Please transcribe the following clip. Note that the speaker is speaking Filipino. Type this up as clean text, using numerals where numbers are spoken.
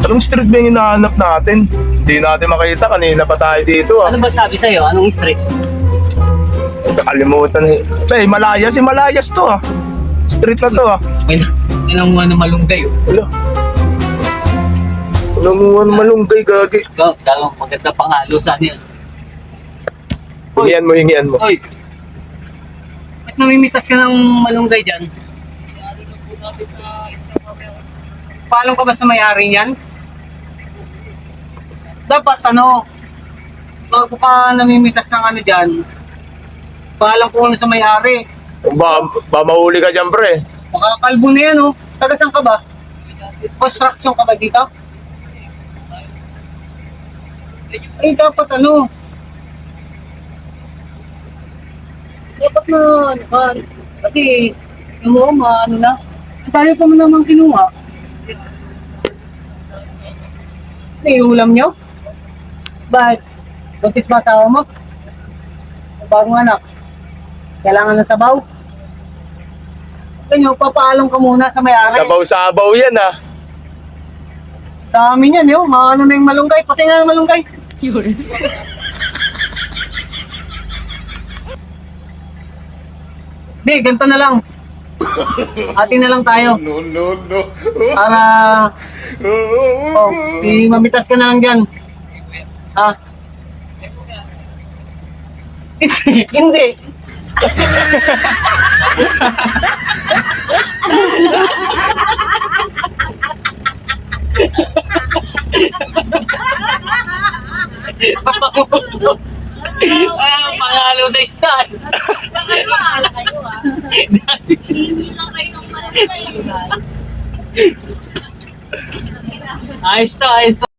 Anong street ba yung hinahanap natin? Hindi natin makita. Kanina pa tayo dito ah. Ano ba sabi sa'yo? Anong street? Nakalimutan eh. Malayas. Si Malayas to ah. Street na to ah. May nanguha na malunggay. Wala. Nanguha ng malunggay, gagi. Ikaw, dalawang maganda pangalo sa niya. Hingian mo. Hoy! Ba't namimitas ka ng malunggay dyan? Paalam ka ba sa may-ari niyan? Dapat bago ka namimitas ng ano dyan, paalam ko sa may-ari. Ba mahuli ka dyan, pre? Makakalbo na yan, oh. Taga saan ka ba? Construction ka ba dito? Ay, dapat dapat na, kasi, na. Tayo pa mo naman kinuha. Ulam nyo? Bakit? Buntis ba asawa mo? Bagong anak? Kailangan ng sabaw? Ganyo, papaalam ka muna sa may-ari. Sabaw-sabaw yan ah. Dami niyan, yo. Maano na yung malunggay. Pati nga yung malunggay. Di, ganito na lang. Atin na lang tayo. No. Para, mamitas ka na lang dyan. Ha? Hindi. Pangalo sa star. Bahala kayo ah. Hindi lang kayo ng malaki. Ayos to.